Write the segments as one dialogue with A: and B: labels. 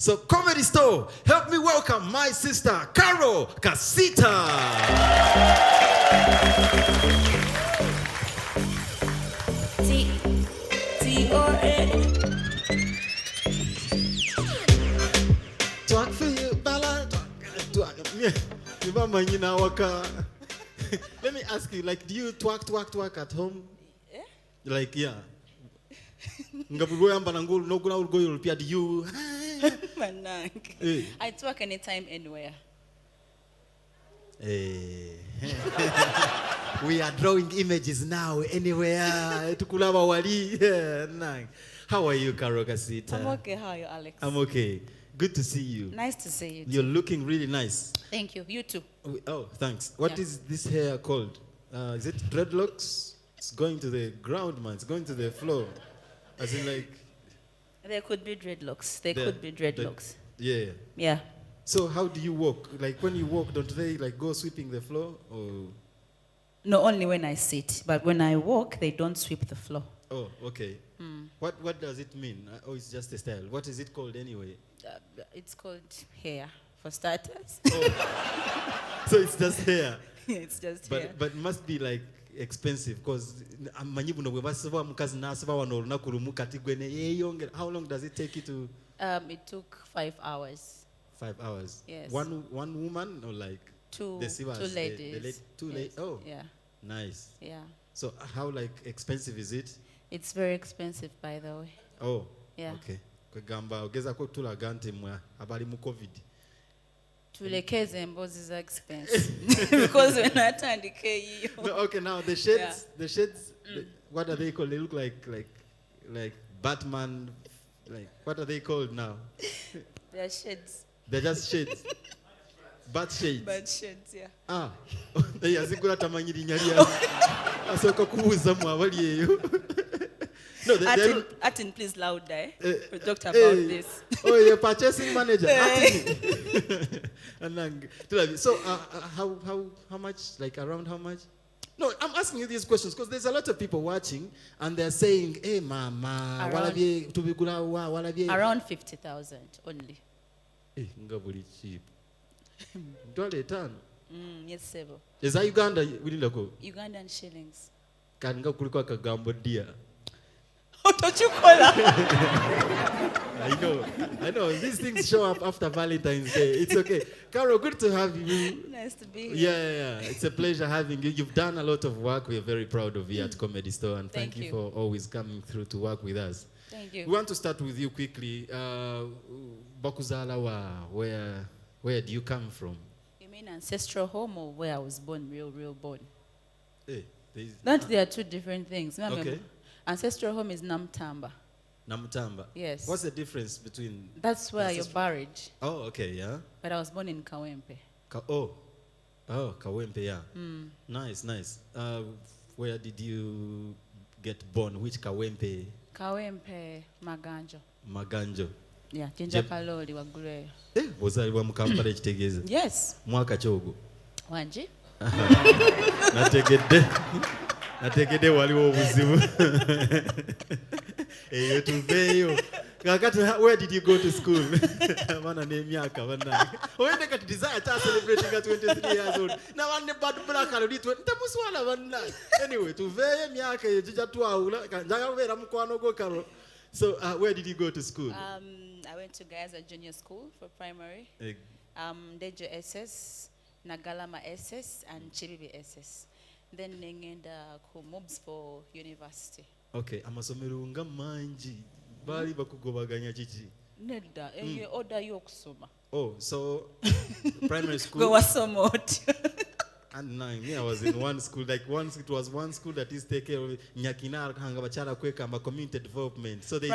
A: So, Comedy Store, help me welcome my sister, Karole Kasita.
B: T-O-A.
A: Talk for you, Bala. Talk. Let me ask you, like, do you twerk at home?
B: Yeah?
A: Like, yeah. Do you?
B: I twerk anytime, anywhere.
A: We are drawing images now, anywhere. Tukulaba wali. How are you, Karole Kasita?
B: I'm okay. How are you, Alex?
A: I'm okay. Good to see you.
B: Nice to see you.
A: You're looking really nice.
B: Thank you. You too.
A: Oh, thanks. What is this hair called? Is it dreadlocks? It's going to the ground, man. It's going to the floor. As in, like...
B: There could be dreadlocks. There could be dreadlocks.
A: Yeah.
B: Yeah.
A: So how do you walk? Like, when you walk, don't they, like, go sweeping the floor? Or...
B: No, only when I sit. But when I walk, they don't sweep the floor.
A: Oh, okay. What does it mean? Oh, it's just a style. What is it called anyway?
B: It's called hair, for starters.
A: Oh. So it's just hair.
B: It's just hair.
A: But it must be like expensive because how long does it take you to?
B: It took 5 hours.
A: 5 hours.
B: Yes.
A: One woman or like
B: two ladies.
A: Two ladies. Oh.
B: Yeah.
A: Nice.
B: Yeah.
A: So how like expensive is it?
B: It's very expensive, by the way.
A: Oh.
B: Yeah.
A: Okay. Kwegamba ogeza ko tulaga nti mwe abali mu COVID.
B: Tulekeze mbozi za expensive because when I turn the KE.
A: No, okay, now the shades, what are they called? They look like Batman, like what are they called now?
B: They are shades.
A: They're just shades. Bat shades.
B: Bat shades, yeah.
A: Ah. Yazigula tamanyiri nyali. Asoka kubuza mu abali eyo. No,
B: Atin, please loud there. We talked about this.
A: Oh, you're purchasing manager. So, how much? Like around how much? No, I'm asking you these questions because there's a lot of people watching and they're saying, "Hey, mama,
B: around 50,000 only."
A: Hey, ngabuli cheap. $1.
B: Yes, several.
A: Is that Uganda?
B: Ugandan shillings.
A: Kanga kuliko kagambo dia.
B: Don't you call her?
A: I know. These things show up after Valentine's Day. It's okay. Karole, good to have you.
B: Nice to be here.
A: Yeah. It's a pleasure having you. You've done a lot of work. We are very proud of you at Comedy Store. And thank you for always coming through to work with us.
B: Thank you.
A: We want to start with you quickly. Bakuzalawa, where do you come from?
B: You mean ancestral home or where I was born, real born?
A: Hey,
B: they are two different things. Remember,
A: okay.
B: Ancestral home is Namtamba.
A: Namtamba?
B: Yes.
A: What's the difference between...
B: That's where you're buried.
A: Oh, okay, yeah.
B: But I was born in Kawempe.
A: Kawempe, yeah. Nice. Where did you get born? Which Kawempe?
B: Kawempe, Maganjo. Yeah, Jinja Kaloli, Wagure.
A: Wazaliwa mu Kampala ekitegeeza?
B: Yes.
A: Mwaka kyogo?
B: Wanji?
A: Nategede waliwo obuzibu. Eyo tuveeyo. Kakati, where did you go to school? Mana n'emyaka bannange. Oyende kati desire ta celebrating at 23 years old. Na wanne bad black alodi ntemuswala bannange. Anyway, tuveeyo emyaka eyo gijja twawula. Njagala kubeera mukwano gwo Karole. So, where did you go to school?
B: I went to Gaza Junior School for primary. Dejo SS, Nagalama SS, and Chibibi SS. Then nengenda ku MOBS for university.
A: Okay, amasomero nga mangi bali bakugobaganya kiki?
B: Nedda, order yokusoma.
A: Oh, so primary school.
B: Go wasoma oti.
A: And me, I was in one school, it was one school that is take care of Nyakina hanga bachala kweka community development. So they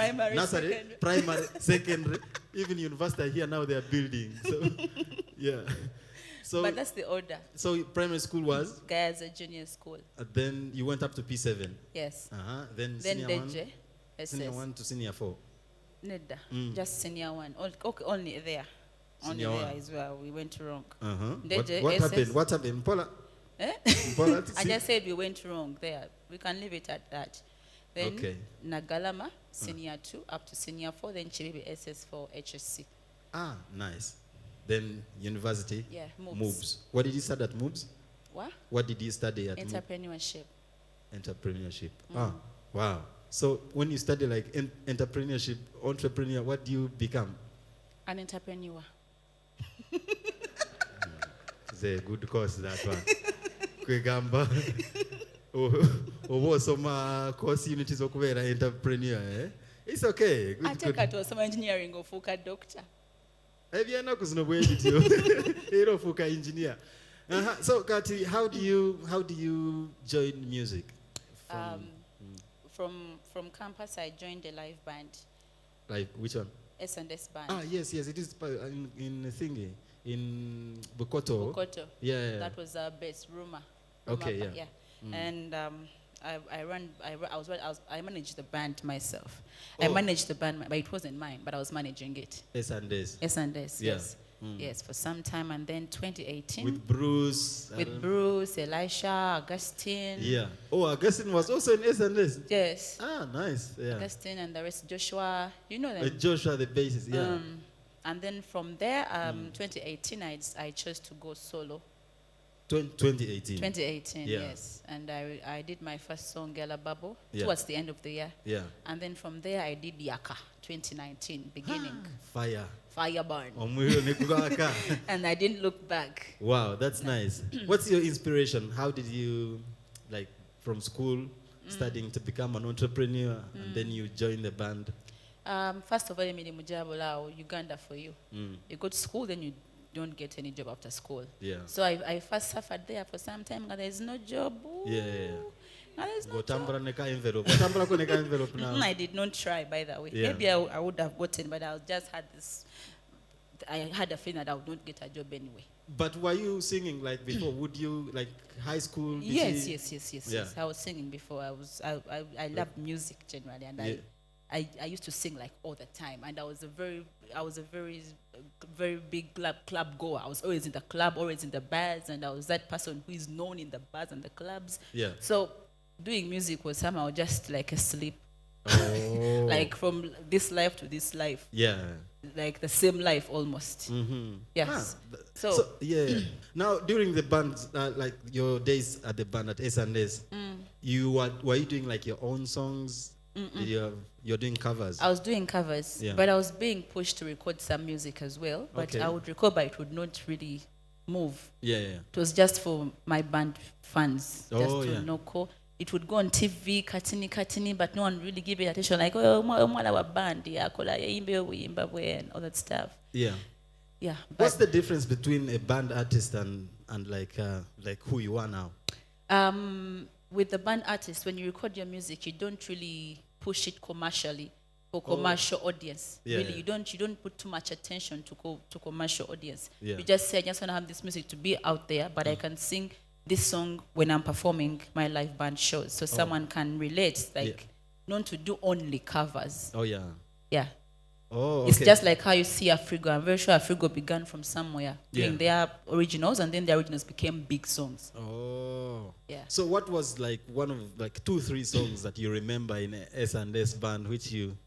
A: primary, secondary, even university here now they are building. So yeah. So,
B: but that's the order.
A: So primary school was?
B: Gaza Junior School.
A: Then you went up to P7?
B: Yes.
A: Then senior
B: Deje,
A: 1? Senior 1 to senior 4?
B: Nedda, just senior 1. Okay, only there.
A: Senior
B: only there
A: 1.
B: Is where we went wrong.
A: What happened? What happened? Paula?
B: I just said we went wrong there. We can leave it at that. Then Nagalama, senior 2 up to senior 4, then Chibibi SS for HSC.
A: Ah, nice. Then university?
B: Yeah,
A: MOOBS. What did you study at MOOBS? What did you study at MOOBS?
B: Entrepreneurship.
A: Entrepreneurship. Ah, wow. So when you study like entrepreneurship, entrepreneur, what do you become?
B: An entrepreneur.
A: It's a good course, that one. Kwegamba. Some course unities okubera entrepreneur, eh? It's okay.
B: I take her to some engineering or fuka doctor.
A: Ebyana kuzino bwebityo. Era ofuka engineer. So Kati, how do you join music?
B: From campus, I joined a live band.
A: Like which one?
B: S&S band.
A: Ah, yes, it is in thingy in Bukoto.
B: Bukoto.
A: Yeah.
B: That was our base rumor.
A: Okay, yeah.
B: And I managed the band myself. I managed the band, but it wasn't mine. But I was managing it.
A: S&S.
B: S&S.
A: Yeah.
B: Yes. Yes, for some time, and then 2018
A: with Bruce.
B: Bruce, Elisha, Augustine.
A: Yeah. Oh, Augustine was also in S&S.
B: Yes.
A: Ah, nice. Yeah.
B: Augustine and the rest, Joshua. You know them.
A: Joshua, the bassist. Yeah.
B: And then from there, 2018, I chose to go solo.
A: 2018.
B: 2018,
A: yeah.
B: Yes. And I did my first song, Gala Babo,
A: towards
B: the end of the year.
A: Yeah.
B: And then from there, I did Yaka, 2019, beginning. Fire burn. And I didn't look back.
A: Wow, that's nice. What's your inspiration? How did you, like, from school, studying to become an entrepreneur, and then you join the band?
B: First of all, Uganda for you. You go to school, then you don't get any job after school.
A: Yeah.
B: So I first suffered there for some time. There's no job. Ooh.
A: Yeah.
B: There's no job. I did not try, by the way.
A: Yeah.
B: Maybe I would have gotten, but I just had this. I had a feeling that I would not get a job anyway.
A: But were you singing like before? Would you like high school?
B: Yes. I was singing before. I love music generally, and I used to sing like all the time, and I was a very big club goer. I was always in the club, always in the bars, and I was that person who is known in the bars and the clubs.
A: Yeah.
B: So doing music was somehow just like a sleep.
A: Oh.
B: Like from this life to this life.
A: Yeah.
B: Like the same life almost. Yes. So
A: yeah. Now during the band, like your days at the band at S&S, were you doing like your own songs? You're doing covers? I
B: was doing covers, but I was being pushed to record some music as well. But I would record, but it would not really move. Yeah. It was just for my band fans, just to know. It would go on TV, katini, but no one really give it attention. Like, our band, and all that stuff. Yeah.
A: What's the difference between a band artist and like who you are now?
B: With the band artist, when you record your music, you don't really push it commercially for commercial audience. Really, you don't put too much attention to commercial audience. You just say, I just want to have this music to be out there, but I can sing this song when I'm performing my live band shows, so someone can relate, like not to do only covers. Yeah. Oh, it's just like how you see Afrigo. I'm very sure Afrigo began from somewhere doing their originals, and then their originals became big songs. Oh. Yeah.
A: So what was like one of like 2-3 songs that you remember in S&S band, which you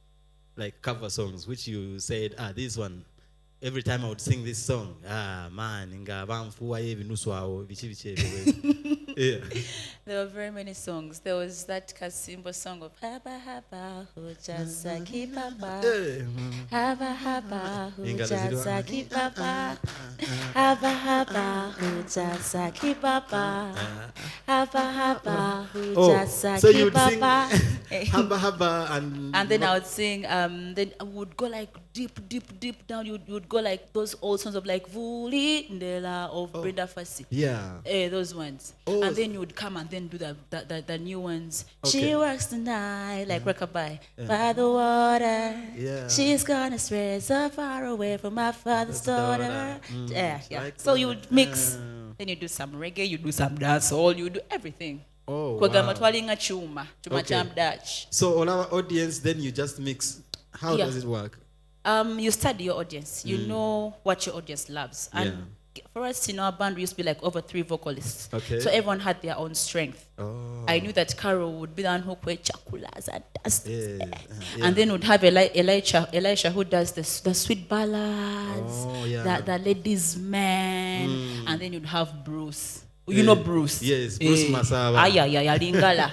A: like cover songs, which you said, this one, every time I would sing this song, man, yeah.
B: There were very many songs. There was that Kasimbo song of Haba Haba Hujasaki Papa. Haba Haba Hujasaki Papa. Haba Haba Hujasaki Papa. Haba Haba Hujasaki Papa.
A: Haba Haba
B: and then I would sing, then I would go like deep down. You would go like those old songs of like Vuli Ndela of Brenda Fassie. Yeah. Those ones. And then you would come and then do the new ones. She works tonight, like Rockabye. By the water. Yeah. She's gonna stray so far away from my father's daughter. Yeah. So you would mix. Then you do some reggae, you do some dancehall, you do everything. Oh, wow. Dutch.
A: So on our audience, then you just mix. How does it work?
B: You study your audience. You know what your audience loves. And for us in our band, we used to be like over 3 vocalists.
A: Okay.
B: So everyone had their own strength.
A: Oh.
B: I knew that Karole would be the one who played chakulas and dust.
A: Yeah.
B: And then we'd have Elisha who does the sweet ballads,
A: Oh, yeah.
B: the ladies' man. And then you'd have Bruce. You know Bruce?
A: Yes, Bruce Masaba.
B: Lingala.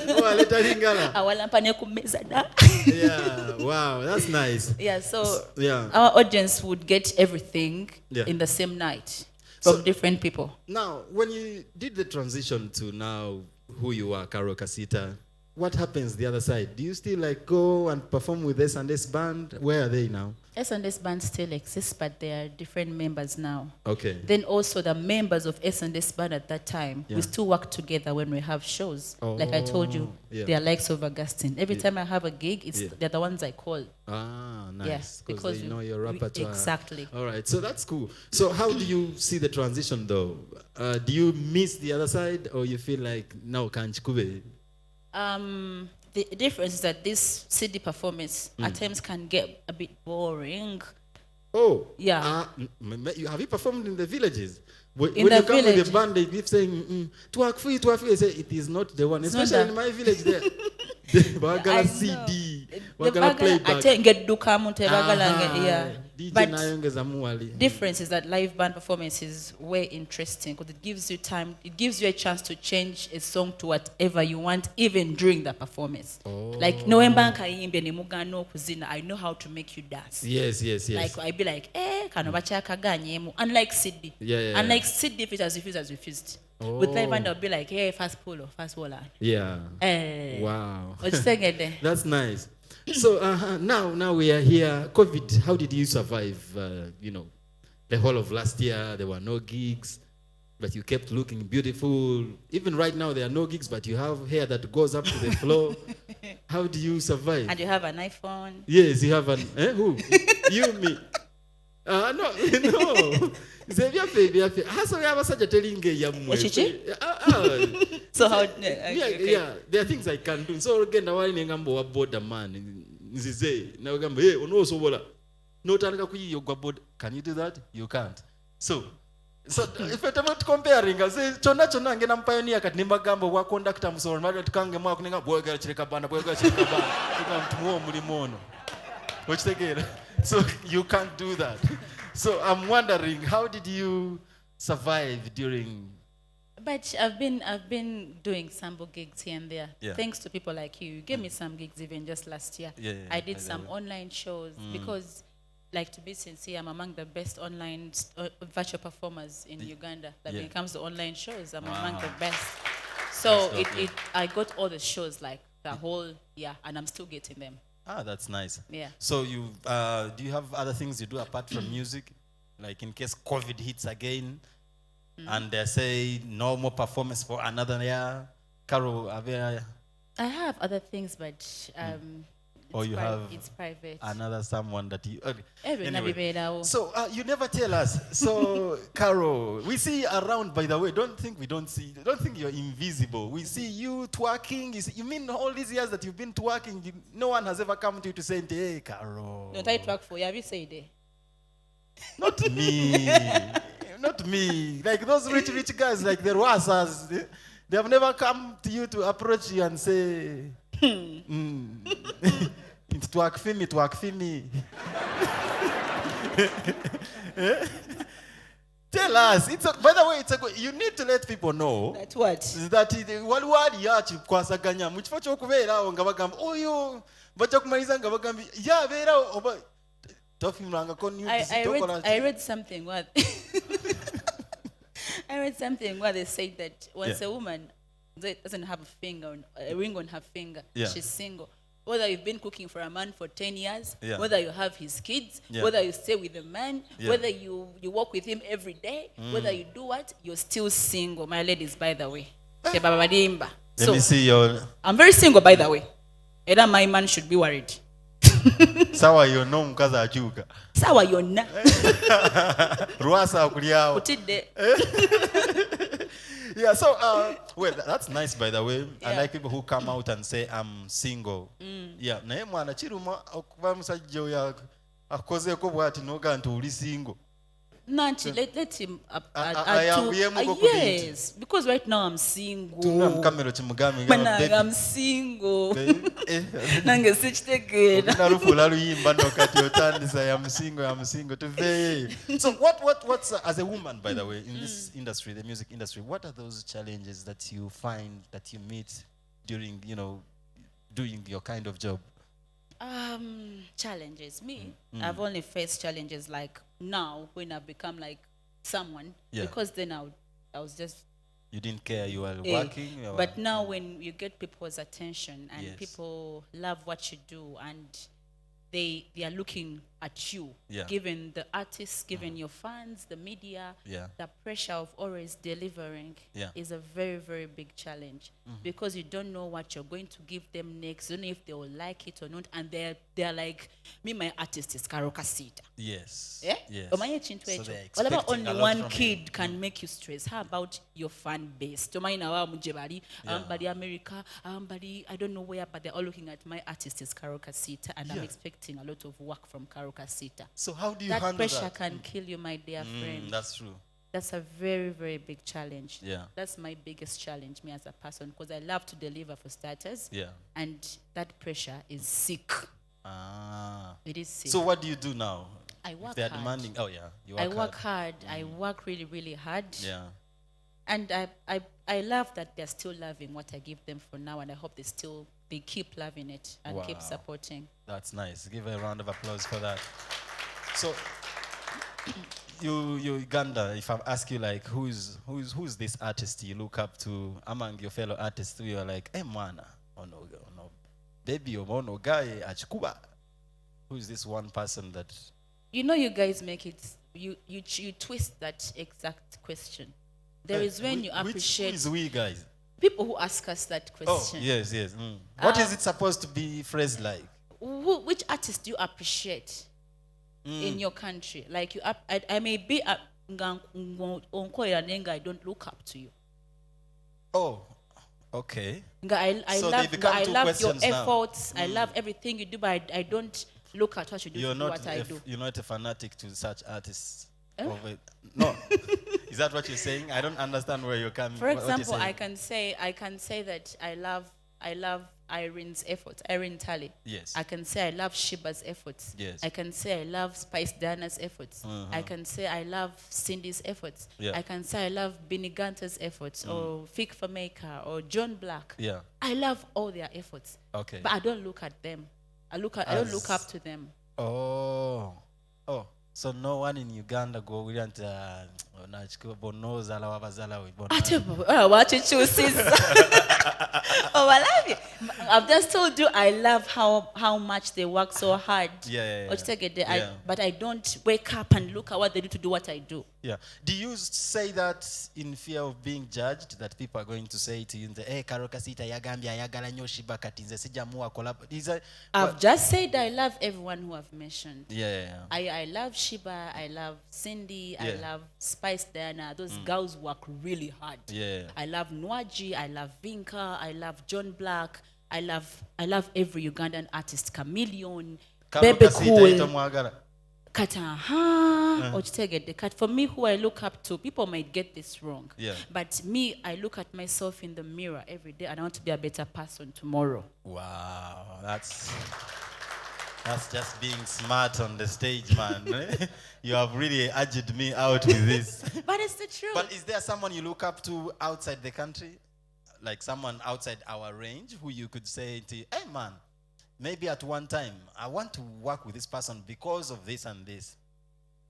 A: Oh, aleta Lingala.
B: Awalampane kumeza da.
A: Yeah, wow, that's nice.
B: Yeah, so
A: yeah.
B: our audience would get everything
A: Yeah.
B: in the same night from
A: So-
B: different people.
A: Now, when you did the transition to now who you are, Karole Kasita, what happens the other side? Do you still like go and perform with S&S band? Where are they now?
B: S&S band still exists, but there are different members now.
A: Okay.
B: Then also the members of S&S band at that time,
A: Yeah.
B: we still work together when we have shows. Like I told you,
A: yeah.
B: they are likes of Augustine. Every time I have a gig, they're the ones I call.
A: Ah, nice.
B: Yeah,
A: Because they know your repertoire.
B: Exactly.
A: All right, so that's cool. So how do you see the transition though? Do you miss the other side or you feel like, no, can't kube?
B: The difference is that this CD performance at times can get a bit boring.
A: Oh.
B: Yeah.
A: Have you performed in the villages? When
B: In
A: you
B: the
A: come with
B: village.
A: the band, they keep saying, twerk free, they say, it is not the one.
B: not
A: Especially
B: that.
A: in my village there. The Bagala CD. Bagala playback.
B: Yeah.
A: DJ
B: But
A: nayongeza muwali.
B: difference is that live band performance is way interesting because it gives you time, it gives you a chance to change a song to whatever you want even during the performance. Like no kayimbe ne mugano kuzina, I know how to make you dance.
A: Yes.
B: Like I'd be like, kano bachakaganye. Unlike CD.
A: Yeah.
B: Unlike CD, if it has refused. With live band, I'll be like, hey, fast pull or fast waller.
A: Yeah.
B: Eh.
A: Wow.
B: What you saying there?
A: That's nice. So now we are here. COVID, how did you survive? The whole of last year, there were no gigs, but you kept looking beautiful. Even right now, there are no gigs, but you have hair that goes up to the floor. How do you survive?
B: And you have an iPhone.
A: Yes, you have an... Who? You, me. No. So
B: how...
A: Yeah, there are things I can do. So again, now I ngambo boda man. Nzize. Now gambo, hey, ono sobola. No tanaka kuyi yogwa board. Can you do that? You can't. So if you're not comparing, I say chona ngena mpioneer kat nimba gambo wa conductor musoro mara tukange mwa kuninga boy gara chireka bana. Tukamtumo mulimono. Watch the game. So you can't do that. So I'm wondering, how did you survive during?
B: But I've been doing sample gigs here and there.
A: Yeah.
B: Thanks to people like you. You gave me some gigs even just last year.
A: Yeah,
B: I did some online shows because, like, to be sincere, I'm among the best online virtual performers in Uganda. Like when it comes to online shows, I'm among the best. So I got all the shows like the whole year, and I'm still getting them.
A: Ah, that's nice.
B: Yeah.
A: So you do you have other things you do apart from music? Like in case COVID hits again, and they say no more performance for another year. Karole,
B: I have other things, but
A: or you have
B: it's private.
A: another someone that you... Okay.
B: Anyway.
A: So you never tell us. So Karole, we see you around, by the way. Don't think you're invisible. We see you twerking. You mean all these years that you've been twerking, no one has ever come to you to say, hey, Karole.
B: Don't I twerk for you? Have you said it?
A: Not me. Not me. Like those rich guys, like the Rwasas, they have never come to you to approach you and say, it's twerk for me. Tell us. By the way, you need to let people know.
B: That's what?
A: That waliwali yachi kwasaganya mu kifo ky'okubeera awo nga bagamba oyo bajja kumaliza nga bagamba ya beera oba tofimulangako
B: I read something what I read something where they said that once a woman doesn't have a ring on her finger, she's single. Whether you've been cooking for a man for 10 years, whether you have his kids, whether you stay with a man, whether you walk with him every day, whether you do what, you're still single, my ladies, by the way.
A: Let me see your...
B: I'm very single, by the way. Either my man should be worried.
A: Sawa yono mukazi akyuka.
B: Sawa yonna.
A: Rwasa akuliawo.
B: Putidde.
A: Yeah, so, well, that's nice, by the way. I like people who come out and say, I'm single. Yeah, naye mwana kiruma okuva musajja oyo akozeeko bw'ati n'oga nti oli single.
B: Nanti, let him
A: yes,
B: because right now I'm single.
A: Baby.
B: I'm single. Nange sichitegera.
A: I'm single. So what's as a woman, by the way, in this industry, the music industry, what are those challenges that you find that you meet during, doing your kind of job?
B: Challenges. I've only faced challenges like now when I've become like someone, because then I was just,
A: you didn't care, you were working.
B: But now when you get people's attention and people love what you do and they are looking at you, given the artists, given your fans, the media, the pressure of always delivering is a very, very big challenge, because you don't know what you're going to give them next, you don't know if they will like it or not, and they're like, me, my artist is Karole Kasita.
A: Yes.
B: Yeah?
A: Yes.
B: So what about only one kid can make you stress? How about your fan base? Bali America, Bali, I don't know where, but they're all looking at my artist is Karole Kasita, and I'm expecting a lot of work from Karole Kasita.
A: So how do you
B: that
A: handle
B: pressure
A: that?
B: can kill you, my dear friend.
A: That's true.
B: That's a very, very big challenge.
A: Yeah.
B: That's my biggest challenge, me as a person, because I love to deliver for starters.
A: Yeah.
B: And that pressure is sick. It is sick.
A: So what do you do now?
B: I work
A: if they're
B: hard.
A: demanding. Oh yeah, you work
B: I work hard. I work really, really hard.
A: Yeah.
B: And I love that they're still loving what I give them for now, and I hope they keep loving it and keep supporting.
A: That's nice. Give a round of applause for that. So, you Uganda, if I ask you like who's this artist you look up to among your fellow artists, you're like, hey mwana, no baby, no guy, achikuba. Who's this one person that?
B: You guys make it. You twist that exact question. There is when you appreciate.
A: Who is we guys?
B: People who ask us that question.
A: Oh yes. What is it supposed to be phrased like?
B: Which artist do you appreciate in your country? Like I may be I don't look up to you.
A: Oh, okay.
B: I love your efforts. I love everything you do, but I don't look at what you do. You're
A: not a fanatic to such artists. No. Is that what you're saying? I don't understand where you're coming.
B: For example, I can say that I love Irene's efforts, Irene Talley.
A: Yes.
B: I can say I love Shiba's efforts.
A: Yes.
B: I can say I love Spice Diana's efforts. I can say I love Cindy's efforts.
A: Yeah.
B: I can say I love Benny Gunter's efforts, or Fik Fameka, or John Black.
A: Yeah.
B: I love all their efforts.
A: Okay.
B: But I don't look at them. I don't look up to them.
A: Oh. So no one in Uganda go with
B: I've just told you I love how much they work so hard.
A: Yeah.
B: But I don't wake up and look at what they do to do what I do.
A: Yeah. Do you say that in fear of being judged, that people are going to say to you, hey, Karole Kasita yagambya yagala nnyo Shiba kati nze sijamuwa collab?
B: I've just said I love everyone who I've mentioned.
A: Yeah.
B: I love Shiba, I love Cindy, I love Spice Diana. Those girls work really hard.
A: Yeah.
B: I love Nwaji, I love Vinka, I love John Black, I love every Ugandan artist, Chameleon, Bebe Cool. For me, who I look up to, people might get this wrong.
A: Yeah.
B: But me, I look at myself in the mirror every day and I want to be a better person tomorrow.
A: Wow, that's just being smart on the stage, man. You have really edged me out with this.
B: But it's the truth.
A: But is there someone you look up to outside the country? Like someone outside our range who you could say to, hey man, maybe at one time, I want to work with this person because of this and this.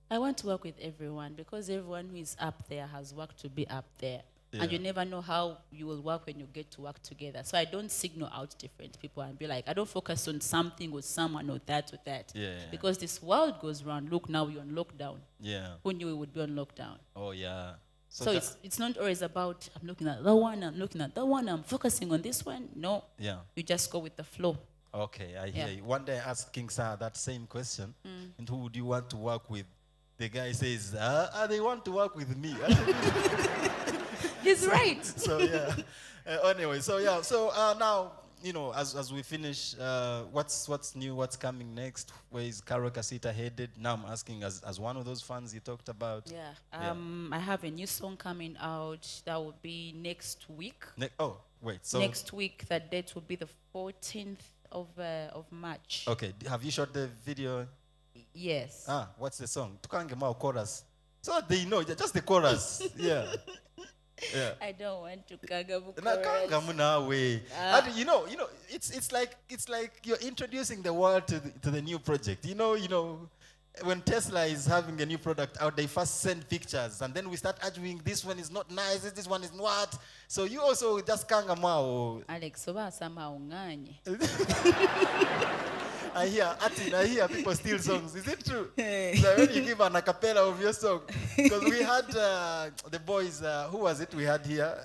B: I want to work with everyone because everyone who is up there has worked to be up there. Yeah. And you never know how you will work when you get to work together. So I don't signal out different people and be like, I don't focus on something or someone or that or that.
A: Yeah.
B: Because this world goes round. Look, now we're on lockdown.
A: Yeah.
B: Who knew we would be on lockdown?
A: Oh, yeah.
B: So it's not always about, I'm looking at the one, I'm focusing on this one. No.
A: Yeah.
B: You just go with the flow.
A: Okay, I hear you. One day I asked King Sir that same question. And who would you want to work with? The guy says, they want to work with me.
B: He's right.
A: So, yeah. Anyway, so, yeah. So, now, as we finish, what's new, what's coming next? Where is Karole Kasita headed? Now I'm asking as one of those fans you talked about.
B: Yeah. I have a new song coming out that will be next week.
A: So
B: next week, that date will be the 14th of March.
A: Okay. Have you shot the video?
B: Yes.
A: What's the song? Tukangema chorus. So that they know, just the chorus. Yeah. Yeah.
B: I don't want to kagamu.
A: It's like you're introducing the world to the new project. When Tesla is having a new product out, they first send pictures, and then we start arguing. This one is not nice. This one is what. So you also just kangamao.
B: Alex, oba sama unganye.
A: I hear people steal songs. Is it true? So when you give an a cappella of your song, because we had the boys, who was it we had here?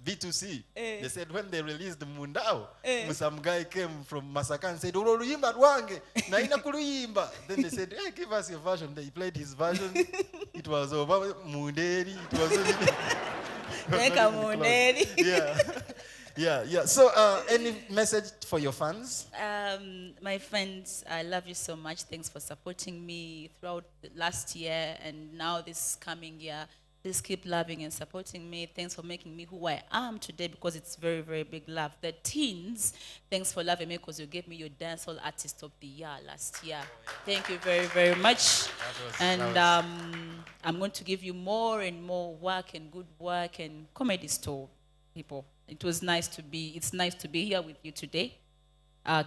A: B2C. They said when they released Mundao, some guy came from Masaka and said, "Uruyimba dwange, na ina kuluyimba." Then they said, "Hey, give us your version." They played his version. It was over Munderi. It was
B: Munderi.
A: Yeah. So, any message for your fans?
B: My friends, I love you so much. Thanks for supporting me throughout the last year and now this coming year. Please keep loving and supporting me. Thanks for making me who I am today, because it's very, very big love. The teens, thanks for loving me because you gave me your dancehall artist of the year last year. Thank you very, very much. I'm going to give you more and more work and good work and comedy store people. It's nice to be here with you today.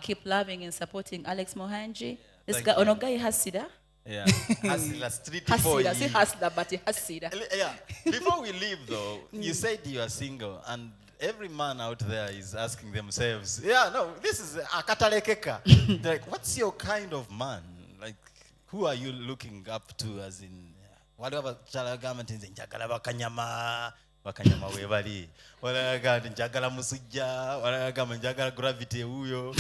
B: Keep loving and supporting Alex Mohanji. This guy Onogai Hasida.
A: Yeah, Hasida street boy.
B: Hasida, say Hasida, but Hasida.
A: Yeah. Before we leave, though, you said you are single, and every man out there is asking themselves, this is a katalekeka. Like, what's your kind of man? Like, who are you looking up to? As in, whatever government is in Jagalaba Kanyama. Wakanyama webali walaga njagala musujja walaga njagala gravity huyo.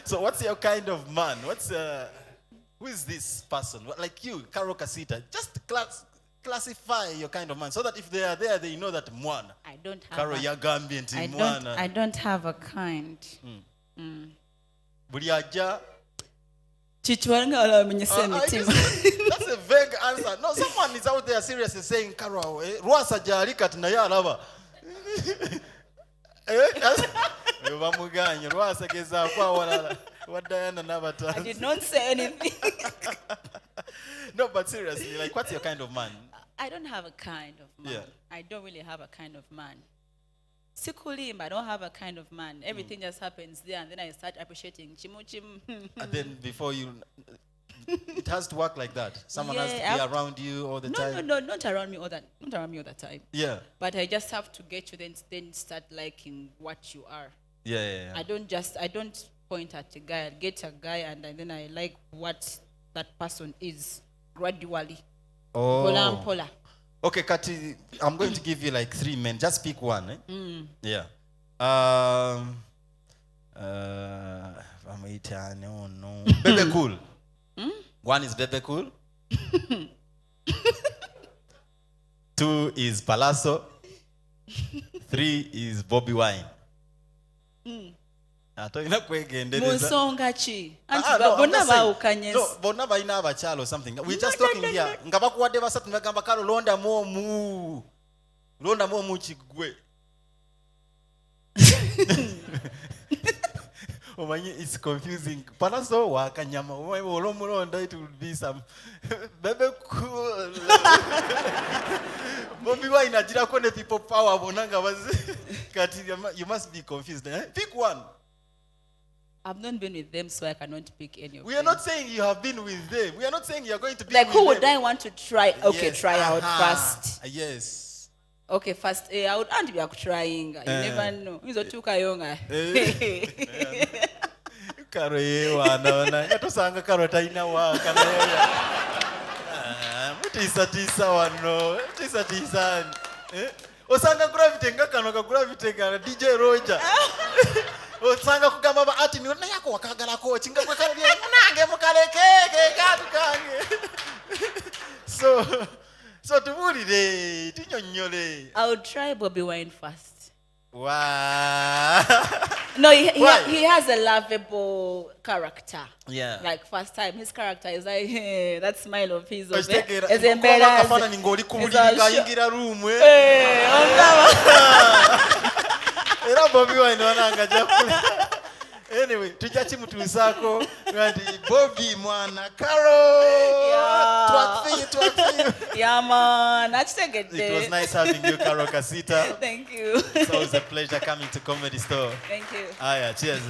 A: So what's your kind of man? Who is this person? Like you, Karole Kasita, just classify your kind of man so that if they are there, they know that mwana.
B: I don't have
A: I
B: don't have a kind.
A: Buliaja.
B: That's
A: a vague answer. No, someone is out there seriously saying, Karole, Ruasa Jarika Tinaya Lava. I
B: did not say anything.
A: No, but seriously, like, what's your kind of man?
B: I don't have a kind of man.
A: Yeah.
B: I don't really have a kind of man. Sikulim, I don't have a kind of man. Everything just happens there, and then I start appreciating chimuchim.
A: And then before it has to work like that. Someone has to be around you all the time.
B: No, not around me all that time.
A: Yeah.
B: But I just have to get you, then start liking what you are.
A: Yeah.
B: I don't point at a guy. I get a guy, and then I like what that person is gradually. Pola.
A: Okay, Kati, I'm going to give you like 3 men. Just pick one. Eh? Yeah. Bebe Cool. One is Bebe Cool. 2 is Palazzo. 3 is Bobby Wine.
B: Musonga chi.
A: No, bona baina abachalo something. We're just talking here. Ngabakuwade basatu ngamba kalo londa mu chigwe. It's confusing. Palaso wakanyama. It will be some Bebe Cool. Bobby Wine ajira kone people power bonanga you must be confused. Eh? Pick one.
B: I've not been with them, so I cannot pick any of them.
A: We are not saying you have been with them. We are not saying you are going to be
B: like
A: with
B: who would
A: them.
B: I want to try? Okay, yes. Try out first.
A: Yes.
B: Okay, first. I would want to be trying. You never know. Hizo tu kayonga.
A: Karole wana yatosanga karota ina wa kanayoya. Tisa wano. Tisa. Osanga gravity ngakano ka gravity kana DJ Roger. Osanga kugamba ba ati ni yako wakagala ko chinga kwa kale munange mukalekeke katukange. So tumulire tinyonyole.
B: I would try Bobby Wine first.
A: Wow.
B: No, he
A: Why?
B: has a lovable character.
A: Yeah.
B: Like first time, his character is like that smile of his. Is
A: embarrassed. Kafana ngoli kubulira ingira room. Era Bobby Wine wananga jakula. Anyway, tujachi mutulisako ngati Bobby mwana Karo. Twatfi.
B: Yeah man, that's a good day.
A: It was nice having you, Karole Kasita.
B: Thank you.
A: It's always a pleasure coming to Comedy Store.
B: Thank you.
A: Aya, cheers.